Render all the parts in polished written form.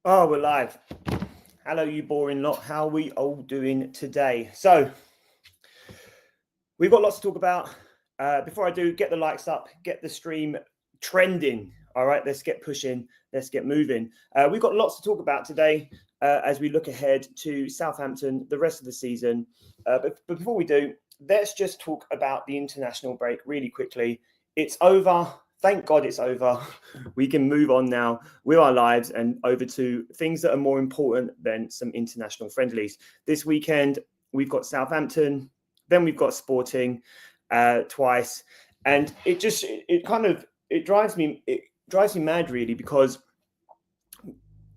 Oh, we're live. Hello, you boring lot. How are we all doing today? So, we've got lots to talk about. Before I do, get the likes up, get the stream trending. All right, let's get pushing, let's get moving. We've got lots to talk about today as we look ahead to Southampton, the rest of the season. But before we do, let's just talk about the international break really quickly. It's over. Thank God it's over. We can move on now with our lives and over to things that are more important than some international friendlies. This weekend, we've got Southampton, then we've got Sporting twice, and it drives me mad really, because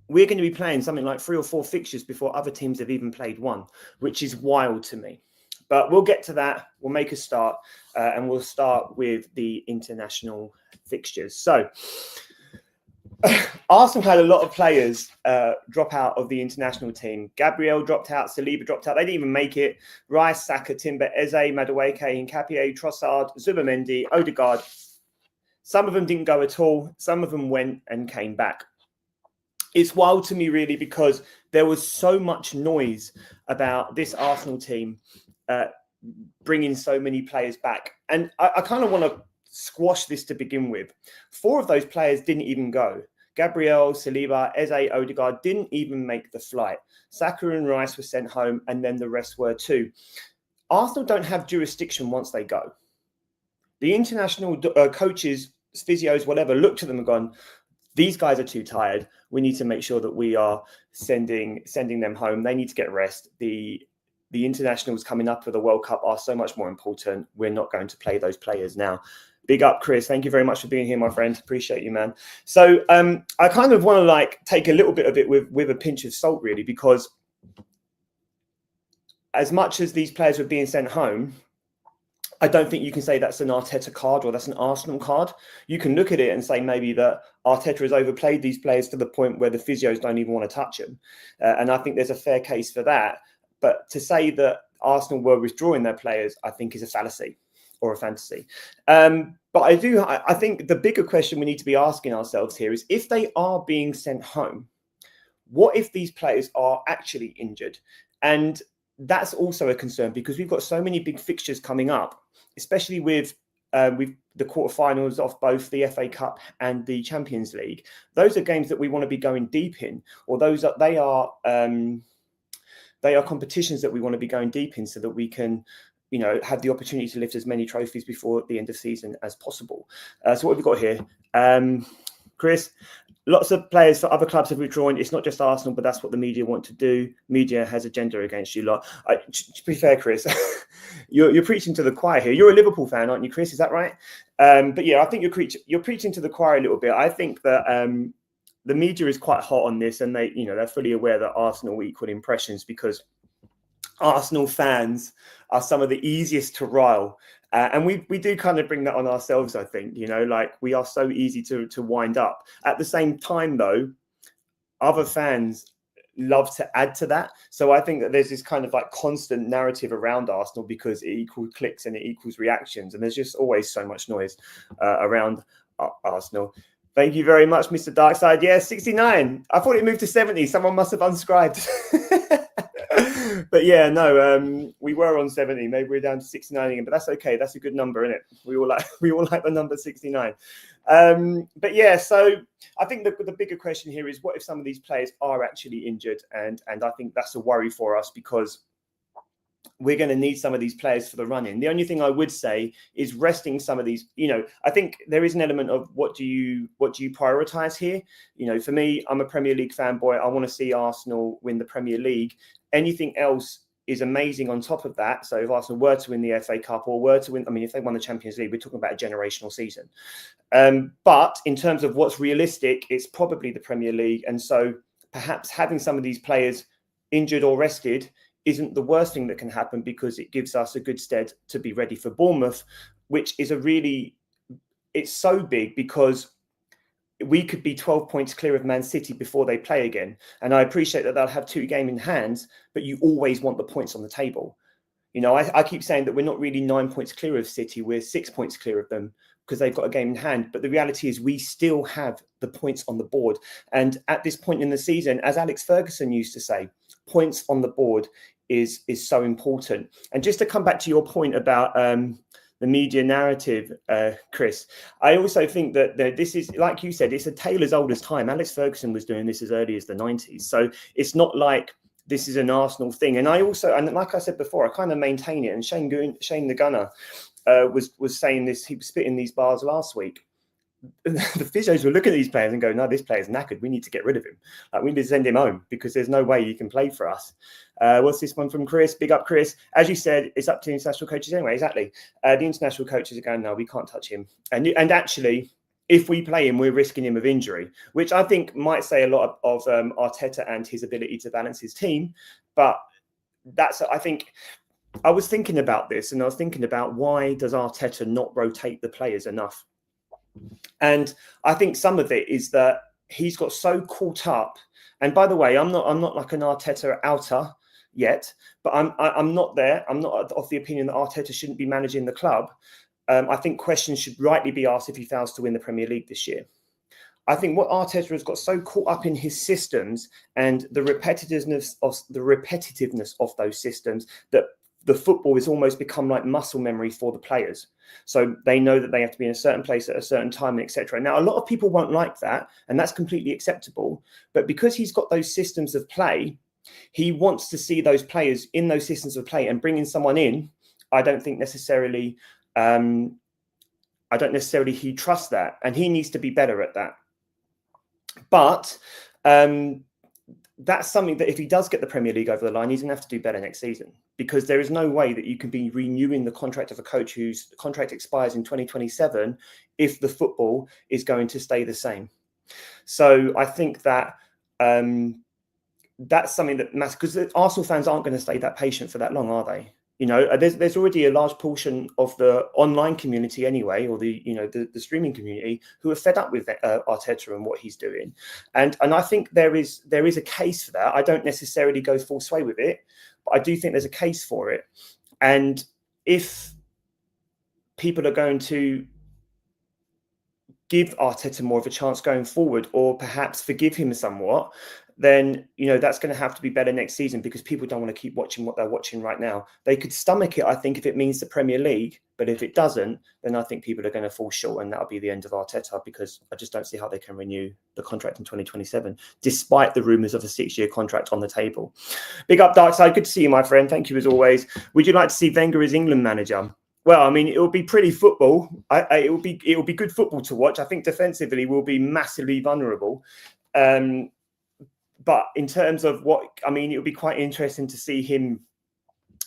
we're going to be playing something like 3 or 4 fixtures before other teams have even played one, which is wild to me. But we'll get to that. We'll make a start, and we'll start with the international fixtures. So Arsenal had a lot of players drop out of the international team. Gabriel dropped out, Saliba dropped out. They didn't even make it. Rice, Saka, Timber, Eze, Madueke, Nkapie, Trossard, Zubamendi, Odegaard. Some of them didn't go at all. Some of them went and came back. It's wild to me, really, because there was so much noise about this Arsenal team bringing so many players back. And I kind of want to squash this to begin with. 4 of those players didn't even go. Gabriel, Saliba, Eze, Odegaard didn't even make the flight. Saka and Rice were sent home, and then the rest were too. Arsenal don't have jurisdiction once they go. The international coaches, physios, whatever, looked at them and gone, these guys are too tired. We need to make sure that we are sending them home. They need to get rest. The internationals coming up for the World Cup are so much more important. We're not going to play those players now. Big up, Chris. Thank you very much for being here, my friend. Appreciate you, man. So I kind of want to take a little bit of it with a pinch of salt, really, because as much as these players were being sent home, I don't think you can say that's an Arteta card or that's an Arsenal card. You can look at it and say maybe that Arteta has overplayed these players to the point where the physios don't even want to touch them. And I think there's a fair case for that. But to say that Arsenal were withdrawing their players, I think is a fallacy or a fantasy. But I think the bigger question we need to be asking ourselves here is, if they are being sent home, what if these players are actually injured? And that's also a concern, because we've got so many big fixtures coming up, especially with the quarterfinals of both the FA Cup and the Champions League. Those are games that we want to be going deep in, or they are competitions that we want to be going deep in, so that we can, have the opportunity to lift as many trophies before the end of season as possible. So what have we got here? Chris, lots of players for other clubs have withdrawn. It's not just Arsenal, but that's what the media want to do. Media has agenda against you lot. To be fair, Chris, you're preaching to the choir here. You're a Liverpool fan, aren't you, Chris? Is that right? But yeah, I think you're preaching to the choir a little bit. I think that the media is quite hot on this, and they're fully aware that Arsenal equal impressions, because Arsenal fans are some of the easiest to rile. And we do kind of bring that on ourselves, I think, we are so easy to wind up. At the same time, though, other fans love to add to that. So I think that there's this kind of constant narrative around Arsenal, because it equals clicks and it equals reactions. And there's just always so much noise around Arsenal. Thank you very much, Mr. Darkside. Yeah, 69. I thought it moved to 70. Someone must have unscribed. But yeah, no, we were on 70. Maybe we're down to 69 again, but that's okay. That's a good number, isn't it? We all like the number 69. But yeah, so I think the bigger question here is, what if some of these players are actually injured? And I think that's a worry for us, because we're going to need some of these players for the run-in. The only thing I would say is resting some of these. I think there is an element of what do you prioritize here? For me, I'm a Premier League fanboy. I want to see Arsenal win the Premier League. Anything else is amazing on top of that. So if Arsenal were to win the FA Cup, or were to win, if they won the Champions League, we're talking about a generational season. But in terms of what's realistic, it's probably the Premier League. And so perhaps having some of these players injured or rested isn't the worst thing that can happen, because it gives us a good stead to be ready for Bournemouth, which is it's so big, because we could be 12 points clear of Man City before they play again. And I appreciate that they'll have 2 games in hand, but you always want the points on the table. I keep saying that we're not really 9 points clear of City. We're 6 points clear of them. because they've got a game in hand. But the reality is we still have the points on the board. And at this point in the season, as Alex Ferguson used to say, points on the board is so important. And just to come back to your point about the media narrative, Chris, I also think that this is, like you said, it's a tale as old as time. Alex Ferguson was doing this as early as the 90s. So it's not like this is an Arsenal thing. And I also, and like I said before, I kind of maintain it. And Shane the Gunner was saying this, he was spitting these bars last week. The physios were looking at these players and go, no, this player's knackered. We need to get rid of him. Like, we need to send him home because there's no way he can play for us. What's this one from Chris? Big up, Chris. As you said, it's up to international coaches anyway. Exactly. The international coaches are going, no, we can't touch him. And actually, if we play him, we're risking him of injury, which I think might say a lot of Arteta and his ability to balance his team. But that's, I think, I was thinking about this, and I was thinking about why does Arteta not rotate the players enough? And I think some of it is that he's got so caught up. And by the way, I'm not like an Arteta outer yet, but I'm not there. I'm not of the opinion that Arteta shouldn't be managing the club. I think questions should rightly be asked if he fails to win the Premier League this year. I think what Arteta has got so caught up in his systems and the repetitiveness of those systems that the football has almost become like muscle memory for the players. So they know that they have to be in a certain place at a certain time, etc. Now, a lot of people won't like that, and that's completely acceptable. But because he's got those systems of play, he wants to see those players in those systems of play, and bringing someone in, I don't necessarily he trusts that, and he needs to be better at that. But that's something that if he does get the Premier League over the line, he's going to have to do better next season, because there is no way that you can be renewing the contract of a coach whose contract expires in 2027 if the football is going to stay the same. So I think that that's something that matters, because Arsenal fans aren't going to stay that patient for that long, are they? You know, there's already a large portion of the online community anyway, or the streaming community, who are fed up with Arteta and what he's doing, and I think there is a case for that. I don't necessarily go full sway with it, but I do think there's a case for it. And if people are going to give Arteta more of a chance going forward, or perhaps forgive him somewhat, then, that's going to have to be better next season, because people don't want to keep watching what they're watching right now. They could stomach it, I think, if it means the Premier League, but if it doesn't, then I think people are going to fall short, and that'll be the end of Arteta, because I just don't see how they can renew the contract in 2027, despite the rumours of a 6-year contract on the table. Big up, Darkside. Good to see you, my friend. Thank you as always. Would you like to see Wenger as England manager? Well, I mean, it will be pretty football. It will be good football to watch. I think defensively we'll be massively vulnerable. But in terms of it would be quite interesting to see him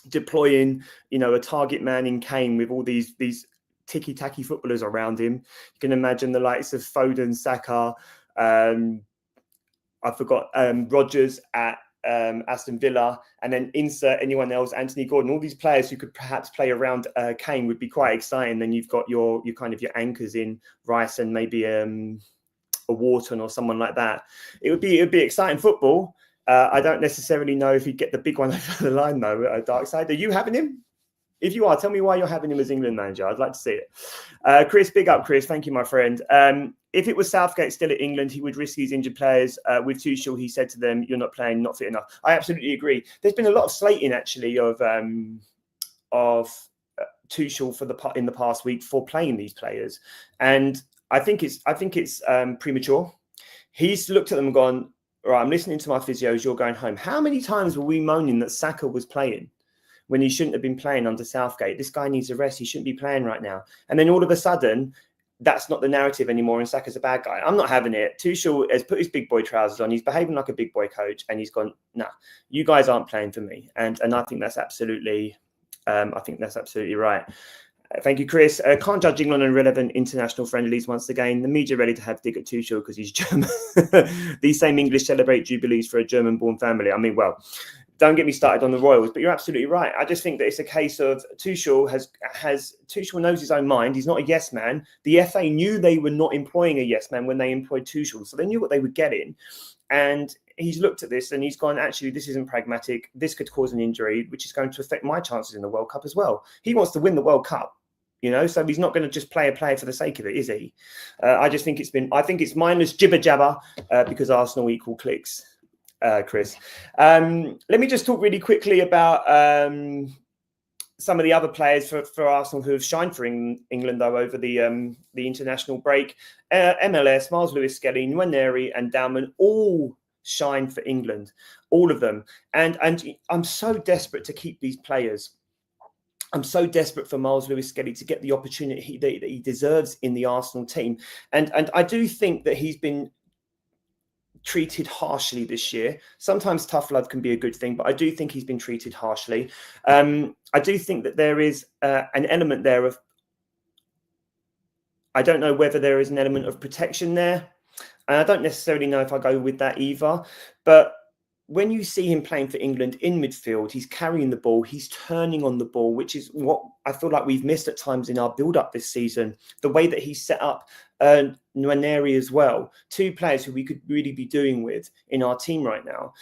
deploying, a target man in Kane with all these ticky-tacky footballers around him. You can imagine the likes of Foden, Saka, Rodgers at Aston Villa, and then insert anyone else, Anthony Gordon. All these players who could perhaps play around Kane would be quite exciting. Then you've got your anchors in Rice and maybe a Wharton or someone like that. It would be exciting football. I don't necessarily know if he'd get the big one over the line though. Darkside, are you having him? If you are, tell me why you're having him as England manager. I'd like to see it. Chris, big up, Chris. Thank you, my friend. If it was Southgate still at England, he would risk his injured players. With Tuchel, he said to them, "You're not playing, not fit enough." I absolutely agree. There's been a lot of slating actually of Tuchel in the past week for playing these players, and I think it's premature. He's looked at them and gone, "Right, I'm listening to my physios. You're going home." How many times were we moaning that Saka was playing when he shouldn't have been playing under Southgate? This guy needs a rest. He shouldn't be playing right now. And then all of a sudden, that's not the narrative anymore, and Saka's a bad guy. I'm not having it. Tuchel has put his big boy trousers on. He's behaving like a big boy coach, and he's gone, "Nah, you guys aren't playing for me." And I think that's absolutely, right. Thank you, Chris. Can't judge England on relevant international friendlies once again. The media ready to have dig at Tuchel because he's German. These same English celebrate jubilees for a German-born family. I mean, well, don't get me started on the Royals, but you're absolutely right. I just think that it's a case of Tuchel Tuchel knows his own mind. He's not a yes man. The FA knew they were not employing a yes man when they employed Tuchel, so they knew what they were getting. And he's looked at this and he's gone, actually, this isn't pragmatic. This could cause an injury, which is going to affect my chances in the World Cup as well. He wants to win the World Cup. So he's not going to just play a player for the sake of it, is he? I think it's mindless jibber jabber because Arsenal equal clicks, Chris. Let me just talk really quickly about some of the other players for Arsenal who have shined for England, though, over the international break. MLS, Miles Lewis-Skelly, Nwaneri and Dowman all shine for England, all of them. And I'm so desperate to keep these players. I'm so desperate for Miles Lewis-Skelly to get the opportunity that he deserves in the Arsenal team. And I do think that he's been treated harshly this year. Sometimes tough love can be a good thing, but I do think he's been treated harshly. I do think that there is an element there of, I don't know whether there is an element of protection there. And I don't necessarily know if I go with that either. But when you see him playing for England in midfield, he's carrying the ball, he's turning on the ball, which is what I feel like we've missed at times in our build-up this season. The way that he's set up Nwaneri as well, two players who we could really be doing with in our team right now.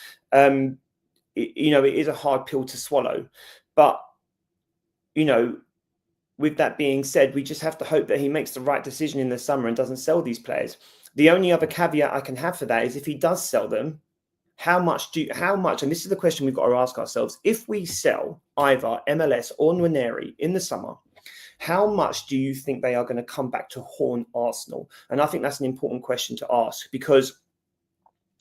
It is a hard pill to swallow. But, with that being said, we just have to hope that he makes the right decision in the summer and doesn't sell these players. The only other caveat I can have for that is if he does sell them, how much, and this is the question we've got to ask ourselves, if we sell either MLS or Nwaneri in the summer, how much do you think they are going to come back to haunt Arsenal? And I think that's an important question to ask, because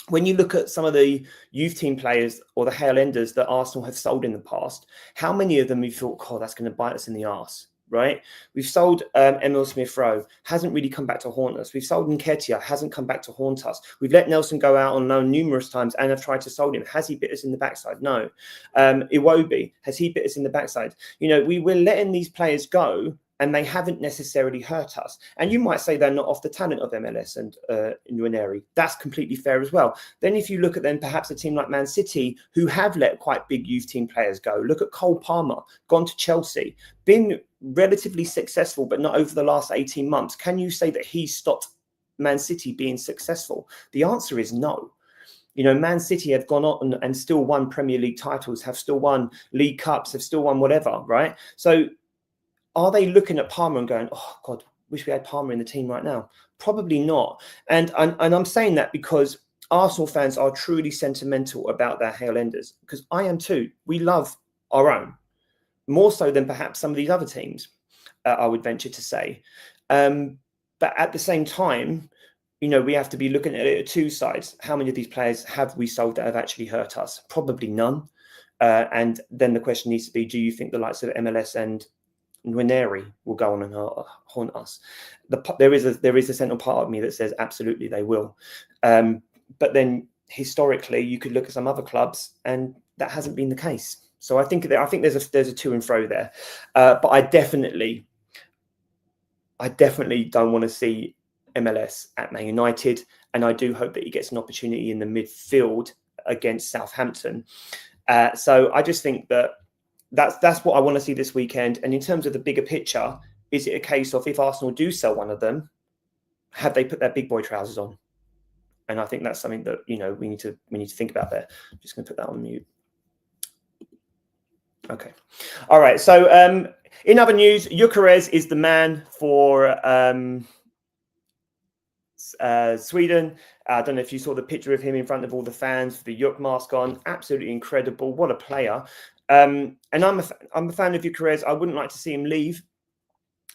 when you look at some of the youth team players or the Hale Enders that Arsenal have sold in the past, how many of them you thought, oh, that's going to bite us in the arse? Right? We've sold Emil Smith-Rowe, hasn't really come back to haunt us. We've sold Nketiah, hasn't come back to haunt us. We've let Nelson go out on loan numerous times and have tried to sell him. Has he bit us in the backside? No. Iwobi, has he bit us in the backside? We're letting these players go and they haven't necessarily hurt us. And you might say they're not off the talent of MLS and Nwaneri. That's completely fair as well. Then if you look at then perhaps a team like Man City, who have let quite big youth team players go. Look at Cole Palmer, gone to Chelsea, been relatively successful, but not over the last 18 months. Can you say that he stopped Man City being successful? The answer is no. Man City have gone on and still won Premier League titles, have still won League Cups, have still won whatever, right? So are they looking at Palmer and going, oh, God, wish we had Palmer in the team right now? Probably not. And I'm saying that because Arsenal fans are truly sentimental about their Hale Enders, because I am too. We love our own, more so than perhaps some of these other teams, I would venture to say. But at the same time, we have to be looking at it at two sides. How many of these players have we sold that have actually hurt us? Probably none. And then the question needs to be, do you think the likes of MLS and Nwaneri will go on and haunt us? There is a central part of me that says absolutely they will. But then historically, you could look at some other clubs and that hasn't been the case. So I think there's a to and fro there. But I definitely don't want to see MLS at Man United, and I do hope that he gets an opportunity in the midfield against Southampton. So I just think that's what I want to see this weekend. And in terms of the bigger picture, is it a case of if Arsenal do sell one of them, have they put their big boy trousers on? And I think that's something that we need to think about there. I'm just going to put that on mute. Okay. All right. So in other news, Gyökeres is the man for Sweden. I don't know if you saw the picture of him in front of all the fans with the Jök mask on. Absolutely incredible. What a player. And I'm a fan of Gyökeres. I wouldn't like to see him leave.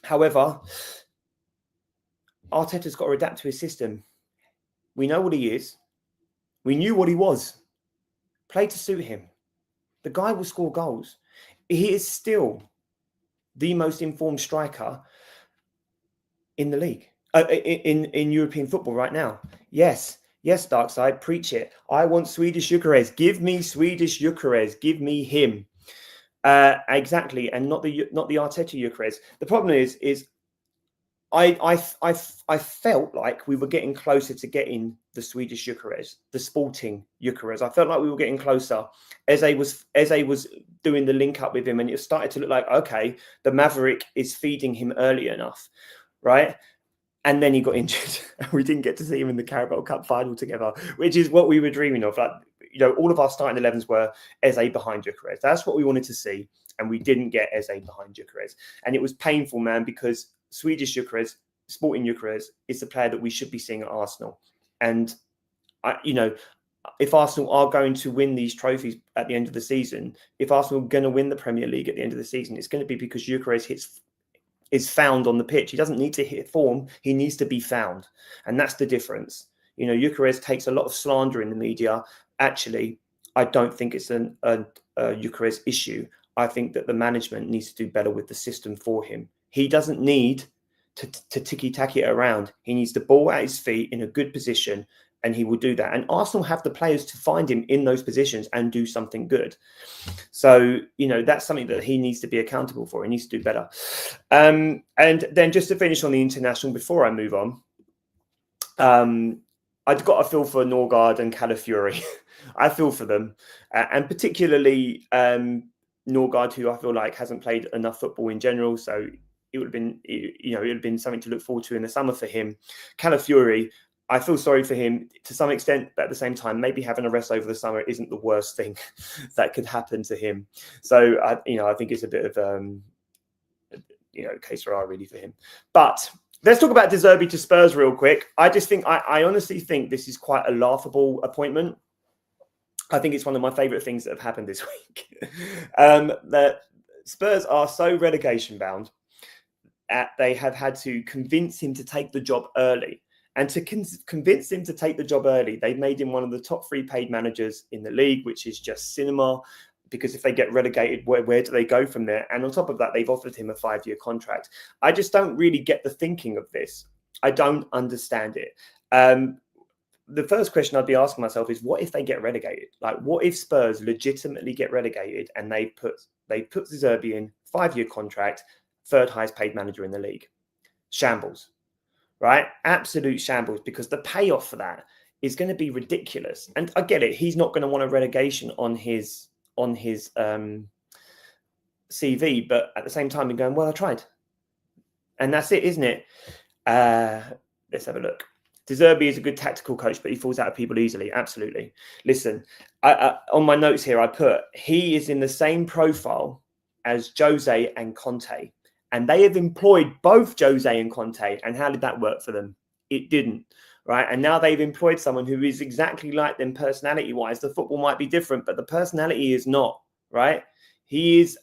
However, Arteta's got to adapt to his system. We know what he is. We knew what he was. Play to suit him. The guy will score goals. He is still the most informed striker in the league, in European football right now. Yes, Darkside, preach it. I want Swedish Gyökeres. Give me Swedish Gyökeres. Give me him. Exactly, and not the Arteta Gyökeres. The problem is I felt like we were getting closer to getting the Swedish Gyökeres, the sporting Gyökeres. I felt like we were getting closer as I was doing the link up with him, and it started to look like, okay, the Maverick is feeding him early enough, right? And then he got injured. We didn't get to see him in the Carabao Cup final together, which is what we were dreaming of. Like, all of our starting 11s were Eze behind Gyökeres. That's what we wanted to see. and we didn't get Eze behind Gyökeres. And it was painful, man, because Swedish Gyökeres, Sporting Gyökeres, is the player that we should be seeing at Arsenal. And, if Arsenal are going to win these trophies at the end of the season, if Arsenal are going to win the Premier League at the end of the season, it's going to be because Gyökeres is found on the pitch. He doesn't need to hit form. He needs to be found. And that's the difference. Gyökeres takes a lot of slander in the media. Actually, I don't think it's a Gyökeres issue. I think that the management needs to do better with the system for him. He doesn't need to ticky-tacky it around. He needs the ball at his feet in a good position, and he will do that. And Arsenal have the players to find him in those positions and do something good. So, that's something that he needs to be accountable for. He needs to do better. And then just to finish on the international before I move on, I've got a feel for Norgard and Calafiori. I feel for them. And particularly Norgard, who I feel like hasn't played enough football in general. So it would have been something to look forward to in the summer for him. Calafiori, I feel sorry for him to some extent, but at the same time, maybe having a rest over the summer isn't the worst thing that could happen to him. So, I think it's a bit of, case rare really for him. But let's talk about Zerbi to Spurs real quick. I honestly think this is quite a laughable appointment. I think it's one of my favourite things that have happened this week. That Spurs are so relegation bound that they have had to convince him to take the job early. And to convince him to take the job early, they've made him one of the top 3 paid managers in the league, which is just cinema. Because if they get relegated, where do they go from there? And on top of that, they've offered him a 5-year contract. I just don't really get the thinking of this. I don't understand it. The first question I'd be asking myself is, what if they get relegated? Like, what if Spurs legitimately get relegated and they put Zerbi in 5-year contract, 3rd highest paid manager in the league? Shambles. Right? Absolute shambles, because the payoff for that is going to be ridiculous. And I get it. He's not going to want a relegation on his CV, but at the same time, you're going, well, I tried. And that's it, isn't it? Let's have a look. Zerbi is a good tactical coach, but he falls out of people easily. Absolutely. Listen, on my notes here, I put, he is in the same profile as Jose and Conte. And they have employed both Jose and Conte. And how did that work for them? It didn't, right? And now they've employed someone who is exactly like them personality-wise. The football might be different, but the personality is not, right? He is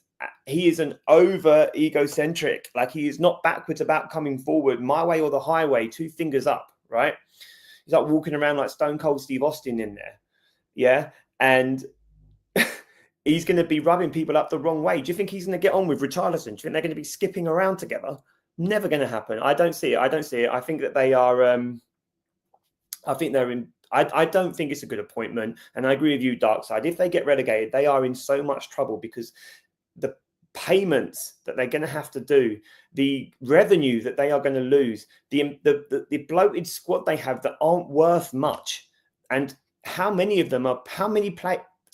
an over egocentric. Like, he is not backwards about coming forward, my way or the highway, 2 fingers up, right? He's like walking around like Stone Cold Steve Austin in there. Yeah. And he's going to be rubbing people up the wrong way. Do you think he's going to get on with Richarlison? Do you think they're going to be skipping around together? Never going to happen. I don't see it. I think that they are. I think they're in. I don't think it's a good appointment. And I agree with you, Darkside. If they get relegated, they are in so much trouble because the payments that they're going to have to do, the revenue that they are going to lose, the bloated squad they have that aren't worth much, and how many of them are? How many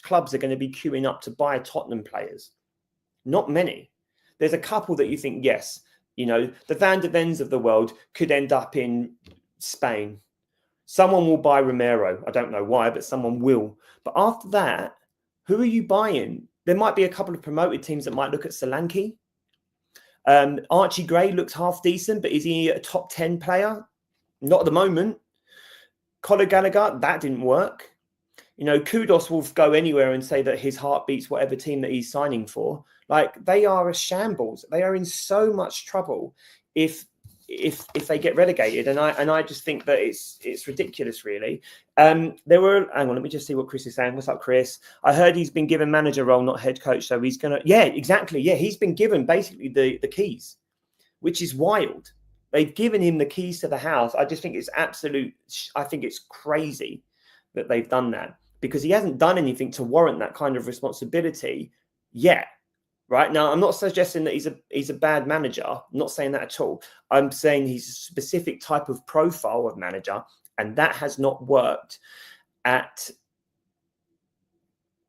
clubs are going to be queuing up to buy Tottenham players? Not many. There's a couple that you think, yes, the Van de Vens of the world could end up in Spain. Someone will buy Romero. I don't know why, but someone will. But after that, who are you buying? There might be a couple of promoted teams that might look at Solanke. Archie Gray looks half decent, but is he a top 10 player? Not at the moment. Conor Gallagher, that didn't work. Kudos will go anywhere and say that his heart beats whatever team that he's signing for. Like, they are a shambles. They are in so much trouble if they get relegated. And I just think that it's ridiculous, really. Hang on, let me just see what Chris is saying. What's up, Chris? I heard he's been given manager role, not head coach. So he's going to, yeah, exactly. Yeah, he's been given basically the keys, which is wild. They've given him the keys to the house. I just think it's I think it's crazy that they've done that, because he hasn't done anything to warrant that kind of responsibility yet. Right now, I'm not suggesting that he's a bad manager. I'm not saying that at all. I'm saying he's a specific type of profile of manager, and that has not worked at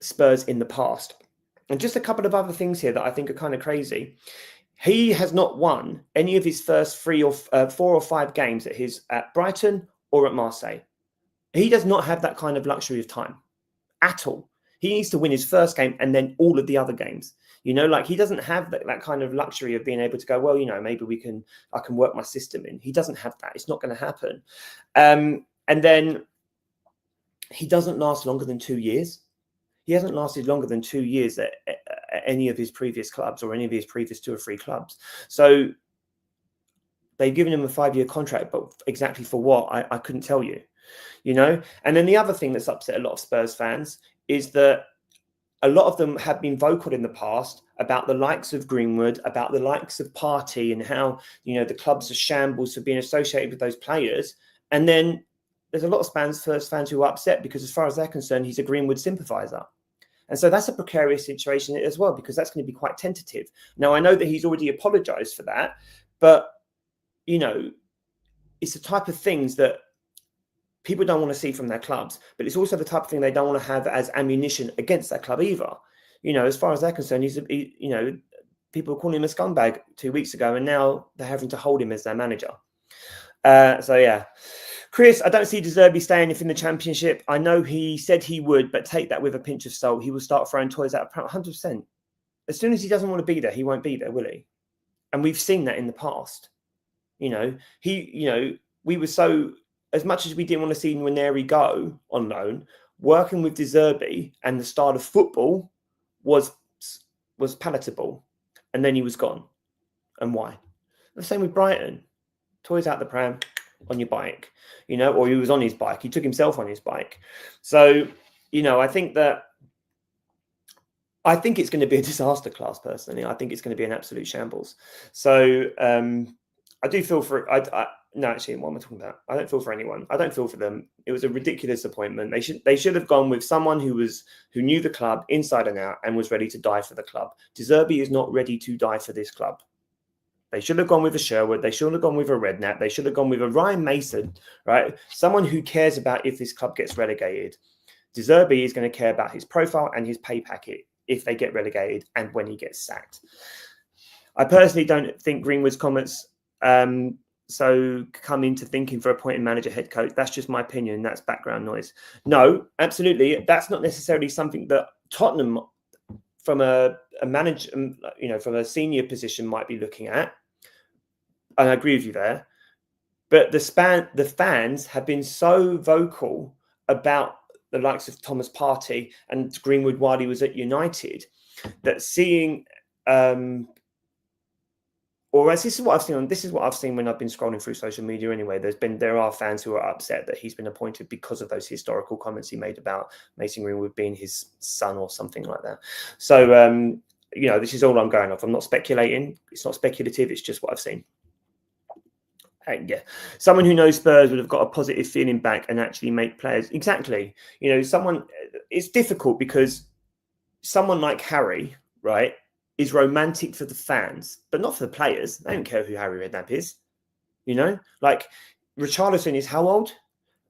Spurs in the past. And just a couple of other things here that I think are kind of crazy. He has not won any of his first 4 or 5 games at Brighton or at Marseille. He does not have that kind of luxury of time at all. He needs to win his first game and then all of the other games. You know, like he doesn't have that kind of luxury of being able to go, well, you know, maybe I can work my system in. He doesn't have that. It's not going to happen. And then he doesn't last longer than 2 years. He hasn't lasted longer than 2 years at any of his previous clubs or any of his previous 2 or 3 clubs. So they've given him a 5-year contract, but exactly for what, I couldn't tell you, you know? And then the other thing that's upset a lot of Spurs fans is that a lot of them have been vocal in the past about the likes of Greenwood, about the likes of Partey, and how, you know, the clubs are shambles for being associated with those players. And then there's a lot of Spurs fans who are upset because, as far as they're concerned, he's a Greenwood sympathiser. And so that's a precarious situation as well, because that's going to be quite tentative. Now, I know that he's already apologised for that, but, you know, it's the type of things that people don't want to see from their clubs, but it's also the type of thing they don't want to have as ammunition against their club either. You know, as far as they're concerned, you know, people were calling him a scumbag 2 weeks ago, and now they're having to hold him as their manager. So, yeah. Chris, I don't see Zerbi staying in the Championship. I know he said he would, but take that with a pinch of salt. He will start throwing toys out 100%. As soon as he doesn't want to be there, he won't be there, will he? And we've seen that in the past. You know, we were so... As much as we didn't want to see Nwaneri go on loan, working with Zerbi and the style of football was palatable. And then he was gone. And why? The same with Brighton. Toys out the pram, on your bike, you know, or he was on his bike. He took himself on his bike. So, you know, I think it's going to be a disaster class, personally. I think it's going to be an absolute shambles. So I do feel for... No, actually, what am I talking about? I don't feel for anyone. I don't feel for them. It was a ridiculous appointment. They should have gone with someone who knew the club inside and out and was ready to die for the club. Zerbi is not ready to die for this club. They should have gone with a Sherwood. They should have gone with a Redknapp. They should have gone with a Ryan Mason, right? Someone who cares about if this club gets relegated. Zerbi is going to care about his profile and his pay packet if they get relegated and when he gets sacked. I personally don't think Greenwood's comments... So come into thinking for appointing manager, head coach. That's just my opinion. That's background noise. No, absolutely. That's not necessarily something that Tottenham, from a manager, you know, from a senior position, might be looking at. And I agree with you there. But the fans have been so vocal about the likes of Thomas Partey and Greenwood while he was at United that seeing... this is what I've seen when I've been scrolling through social media anyway. There are fans who are upset that he's been appointed because of those historical comments he made about Mason Greenwood being his son or something like that. So, you know, this is all I'm going off. I'm not speculating. It's not speculative. It's just what I've seen. And yeah, someone who knows Spurs would have got a positive feeling back and actually make players. Exactly. You know, it's difficult because someone like Harry, right, is romantic for the fans, but not for the players. They don't care who Harry Redknapp is. You know, like Richarlison is how old?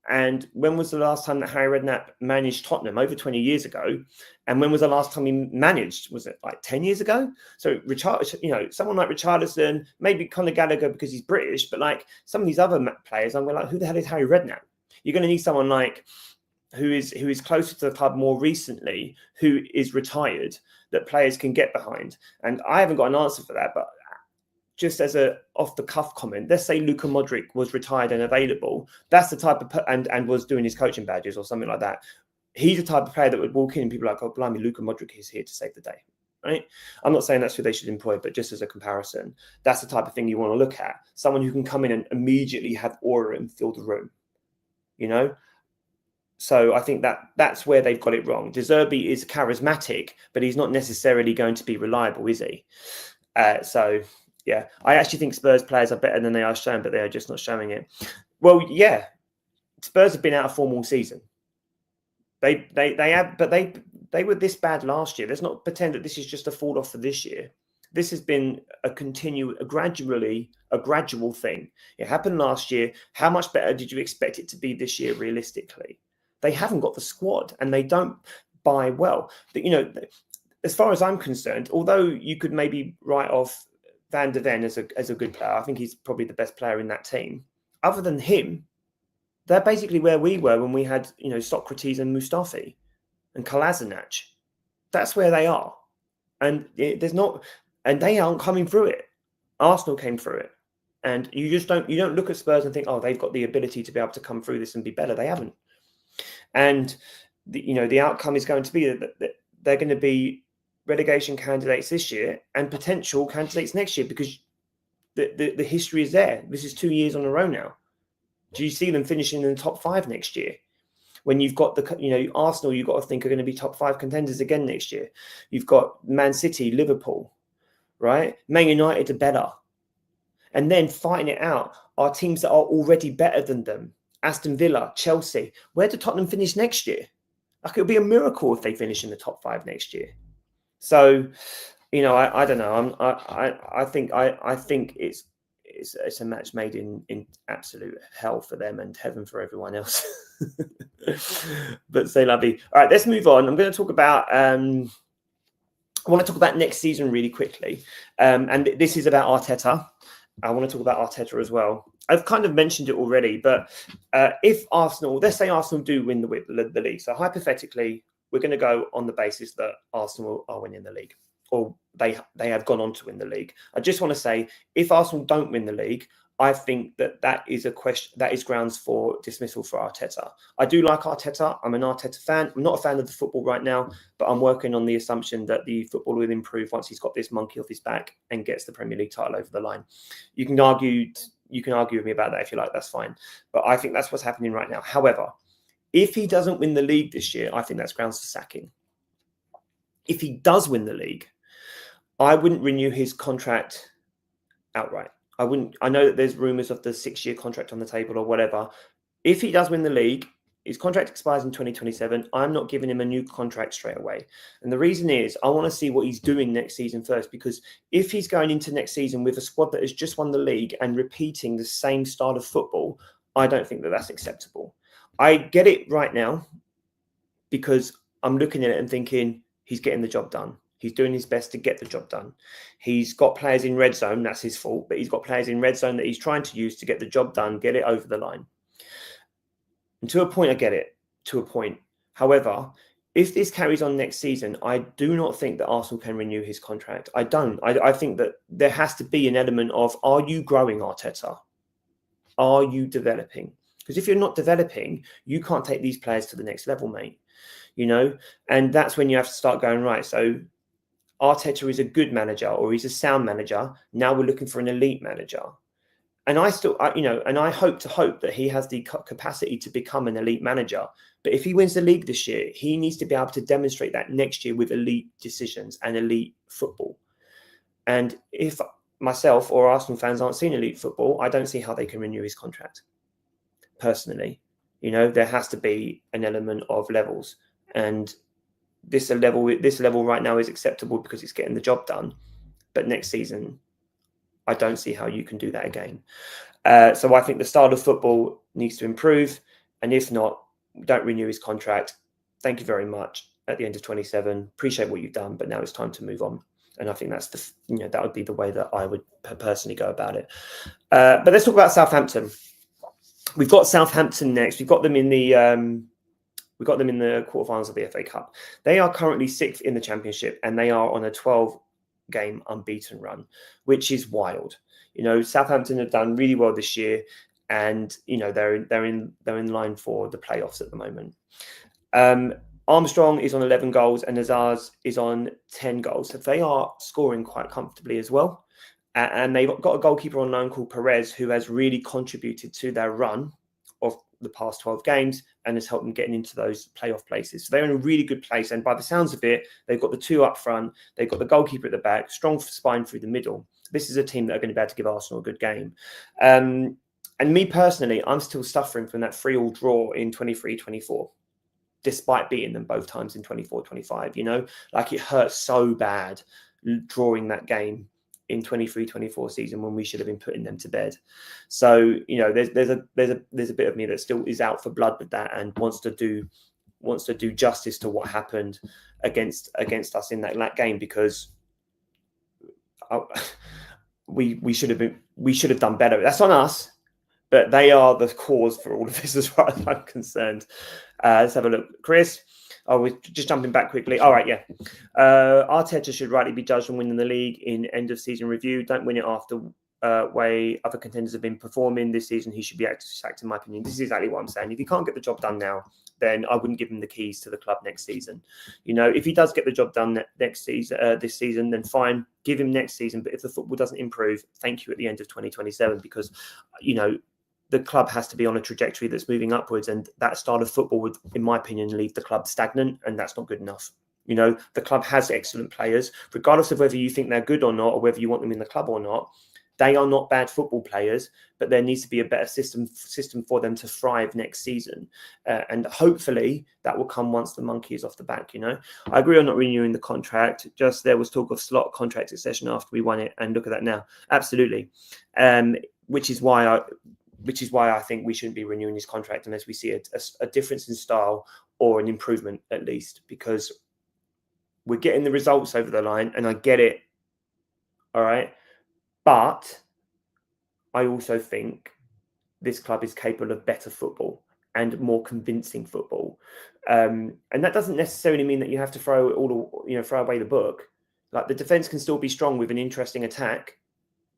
And when was the last time that Harry Redknapp managed Tottenham? Over 20 years ago. And when was the last time he managed? Was it like 10 years ago? So you know, someone like Richarlison, maybe Conor Gallagher because he's British, but like some of these other players, I'm like, who the hell is Harry Redknapp? You're going to need someone like who is closer to the club more recently, who is retired, that players can get behind. And I haven't got an answer for that, but just as a off-the-cuff comment, let's say Luka Modric was retired and available. That's the type of... and was doing his coaching badges or something like that. He's the type of player that would walk in and people are like, oh, blimey, Luka Modric is here to save the day, right? I'm not saying that's who they should employ, but just as a comparison, that's the type of thing you want to look at. Someone who can come in and immediately have aura and fill the room, you know? So I think that's where they've got it wrong. Zerbi is charismatic, but he's not necessarily going to be reliable, is he? So, yeah, I actually think Spurs players are better than they are showing, but they are just not showing it. Well, yeah, Spurs have been out of form all season. They have, but they were this bad last year. Let's not pretend that this is just a fall off for this year. This has been a gradual thing. It happened last year. How much better did you expect it to be this year, realistically? They haven't got the squad and they don't buy well. But, you know, as far as I'm concerned, although you could maybe write off Van der Ven as a good player, I think he's probably the best player in that team. Other than him, they're basically where we were when we had, you know, Socrates and Mustafi. and Kolasinac. That's where they are. And they aren't coming through it. Arsenal came through it. And you don't look at Spurs and think, oh, they've got the ability to be able to come through this and be better. They haven't. And the outcome is going to be that they're going to be relegation candidates this year and potential candidates next year, because the history is there. This is 2 years on a row now. Do you see them finishing in the top 5 next year? When you've got Arsenal, you've got to think are going to be top 5 contenders again next year. You've got Man City, Liverpool, right? Man United are better. And then fighting it out are teams that are already better than them. Aston Villa, Chelsea. Where do Tottenham finish next year? Like, it would be a miracle if they finish in the top 5 next year. So, I don't know. I think it's a match made in absolute hell for them and heaven for everyone else. But say lovely. All right, let's move on. I'm going to talk about. I want to talk about next season really quickly, and this is about Arteta. I want to talk about Arteta as well. I've kind of mentioned it already, but if Arsenal, let's say Arsenal do win the league, so hypothetically, we're going to go on the basis that Arsenal are winning the league, or they have gone on to win the league. I just want to say, if Arsenal don't win the league, I think that is a question, that is grounds for dismissal for Arteta. I do like Arteta. I'm an Arteta fan. I'm not a fan of the football right now, but I'm working on the assumption that the football will improve once he's got this monkey off his back and gets the Premier League title over the line. You can argue with me about that if you like, that's fine. But I think that's what's happening right now. However, if he doesn't win the league this year, I think that's grounds for sacking. If he does win the league, I wouldn't renew his contract outright. I know that there's rumours of the 6-year contract on the table or whatever. If he does win the league, his contract expires in 2027. I'm not giving him a new contract straight away. And the reason is I want to see what he's doing next season first, because if he's going into next season with a squad that has just won the league and repeating the same style of football, I don't think that that's acceptable. I get it right now because I'm looking at it and thinking he's getting the job done. He's doing his best to get the job done. He's got players in red zone. That's his fault. But he's got players in red zone that he's trying to use to get the job done, get it over the line. And to a point, I get it. To a point. However, if this carries on next season, I do not think that Arsenal can renew his contract. I don't. I think that there has to be an element of, are you growing, Arteta? Are you developing? Because if you're not developing, you can't take these players to the next level, mate. And that's when you have to start going, right, so Arteta is a good manager, or he's a sound manager. Now we're looking for an elite manager. And I hope that he has the capacity to become an elite manager. But if he wins the league this year, he needs to be able to demonstrate that next year with elite decisions and elite football. And if myself or Arsenal fans aren't seeing elite football, I don't see how they can renew his contract. Personally, there has to be an element of levels, and this level right now is acceptable because it's getting the job done. But next season, I don't see how you can do that again. So I think the style of football needs to improve. And if not, don't renew his contract. Thank you very much. At the end of 27, appreciate what you've done, but now it's time to move on. And I think that's that would be the way that I would personally go about it. But let's talk about Southampton. We've got Southampton next. We've got them in the quarterfinals of the FA Cup. They are currently 6th in the Championship, and they are on a 12-game unbeaten run, which is wild. Southampton have done really well this year, and they're in line for the playoffs at the moment. Armstrong is on 11 goals, and Nazars is on 10 goals. So they are scoring quite comfortably as well. And they've got a goalkeeper on loan called Perez, who has really contributed to their run of the past 12 games and has helped them getting into those playoff places. So they're in a really good place. And by the sounds of it, they've got the 2 up front. They've got the goalkeeper at the back, strong spine through the middle. This is a team that are going to be able to give Arsenal a good game. And me personally, I'm still suffering from that 3-3 draw in 23-24, despite beating them both times in 24-25. Like, it hurts so bad drawing that game in 23-24 season when we should have been putting them to bed. So there's a bit of me that still is out for blood with that and wants to do justice to what happened against us in that game, because we should have done better. That's on us, but they are the cause for all of this as far as I'm concerned. Let's have a look. Chris, Oh, we're just jumping back quickly. All right, yeah. Arteta should rightly be judged on winning the league in end of season review. Don't win it after way other contenders have been performing this season. He should be sacked, in my opinion. This is exactly what I'm saying. If he can't get the job done now, then I wouldn't give him the keys to the club next season. You know, if he does get the job done next season, this season, then fine, give him next season. But if the football doesn't improve, thank you at the end of 2027, because, you know, the club has to be on a trajectory that's moving upwards, and that style of football would, in my opinion, leave the club stagnant, and that's not good enough. You know, the club has excellent players, regardless of whether you think they're good or not, or whether you want them in the club or not. They are not bad football players, but there needs to be a better system for them to thrive next season. And hopefully that will come once the monkey is off the back, you know. I agree on not renewing the contract. Just there was talk of slot contract succession after we won it, and look at that now. Absolutely. Which is why I think we shouldn't be renewing his contract unless we see a difference in style or an improvement at least, because we're getting the results over the line, and I get it. All right. But I also think this club is capable of better football and more convincing football. And that doesn't necessarily mean that you have to throw away the book. Like, the defense can still be strong with an interesting attack,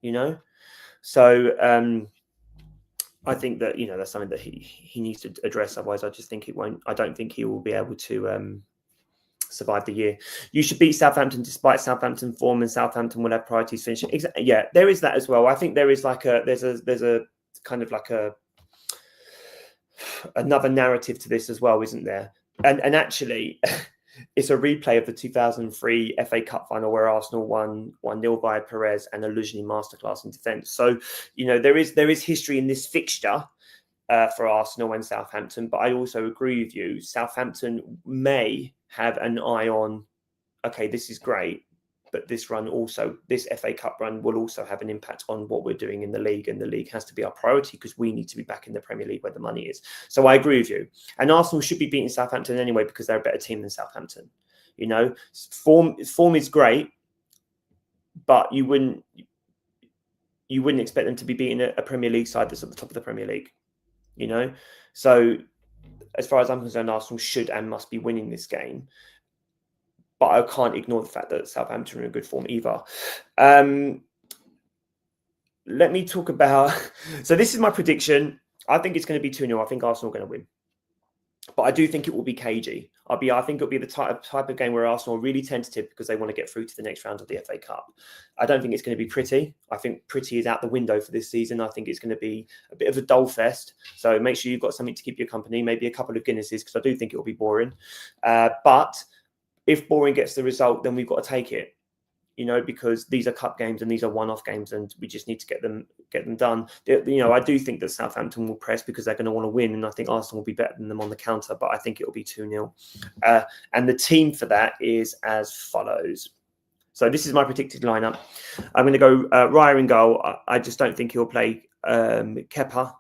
you know? So I think that, you know, that's something that he needs to address. Otherwise, I just think I don't think he will be able to survive the year. You should beat Southampton despite Southampton form, and Southampton will have priorities finishing. Yeah, there is that as well. I think there is there's a kind of like another narrative to this as well, isn't there? And actually, it's a replay of the 2003 FA Cup final where Arsenal won 1-0 via Perez and a Luzhny masterclass in defence. So, you know, there is history in this fixture for Arsenal and Southampton, but I also agree with you. Southampton may have an eye on, okay, this is great, but this FA Cup run will also have an impact on what we're doing in the league, and the league has to be our priority because we need to be back in the Premier League where the money is. So I agree with you. And Arsenal should be beating Southampton anyway because they're a better team than Southampton. You know, form is great, but you wouldn't expect them to be beating a Premier League side that's at the top of the Premier League. You know, so as far as I'm concerned, Arsenal should and must be winning this game. But I can't ignore the fact that Southampton are in good form either. Let me talk about... So this is my prediction. I think it's going to be 2-0. I think Arsenal are going to win. But I do think it will be cagey. I think it'll be the type of game where Arsenal are really tentative because they want to get through to the next round of the FA Cup. I don't think it's going to be pretty. I think pretty is out the window for this season. I think it's going to be a bit of a dull fest. So make sure you've got something to keep you company, maybe a couple of Guinnesses, because I do think it will be boring. But if boring gets the result, then we've got to take it. You know, because these are cup games and these are one-off games, and we just need to get them done. You know, I do think that Southampton will press because they're going to want to win, and I think Arsenal will be better than them on the counter, but I think it will be 2-0. And the team for that is as follows. So this is my predicted lineup. I'm going to go Raya in goal. I just don't think he'll play Kepa.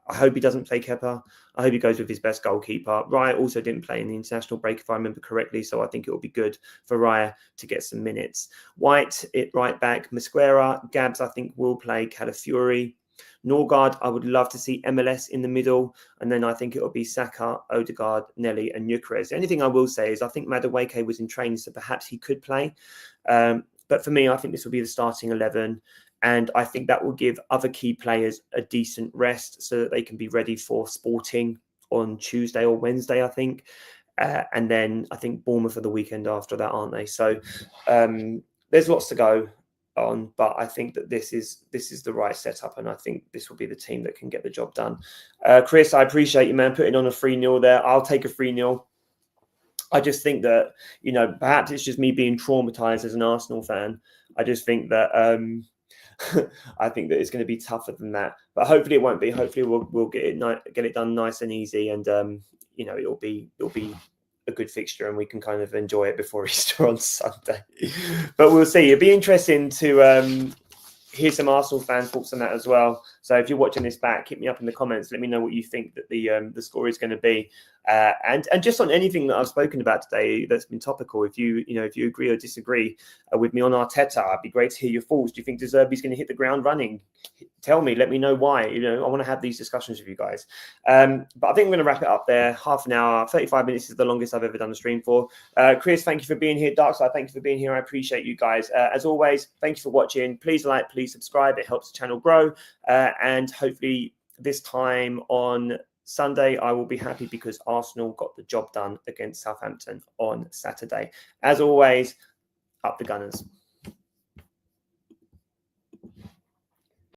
I hope he doesn't play Kepa. I hope he goes with his best goalkeeper. Raya also didn't play in the international break, if I remember correctly, so I think it will be good for Raya to get some minutes. White, right back. Mosquera. Gabs, I think, will play. Calafiori. Norgard, I would love to see MLS in the middle. And then I think it will be Saka, Odegaard, Nelly, and Gyökeres. The only thing I will say is I think Madueke was in training, so perhaps he could play. But for me, I think this will be the starting 11. And I think that will give other key players a decent rest so that they can be ready for Sporting on Tuesday or Wednesday, I think. And then I think Bournemouth for the weekend after that, aren't they? So there's lots to go on, but I think that this is the right setup, and I think this will be the team that can get the job done. Chris, I appreciate you, man, putting on a 3-0 there. I'll take a 3-0. I just think that, you know, perhaps it's just me being traumatized as an Arsenal fan. I just think that... I think that it's going to be tougher than that, but hopefully it won't be. Hopefully we'll get it done nice and easy, and you know, it'll be a good fixture, and we can kind of enjoy it before Easter on Sunday. But we'll see. It'll be interesting to hear some Arsenal fan thoughts on that as well. So So if you're watching this back, hit me up in the comments. Let me know what you think that the score is going to be, and just on anything that I've spoken about today that's been topical. If you agree or disagree with me on Arteta, it'd be great to hear your thoughts. Do you think De Zerbi's going to hit the ground running? Tell me. Let me know why. I want to have these discussions with you guys. But I think I'm going to wrap it up there. Half an hour, 35 minutes is the longest I've ever done a stream for. Chris, thank you for being here. Darkside, thank you for being here. I appreciate you guys. As always, thank you for watching. Please like, please subscribe. It helps the channel grow. And hopefully this time on Sunday, I will be happy because Arsenal got the job done against Southampton on Saturday. As always, up the Gunners.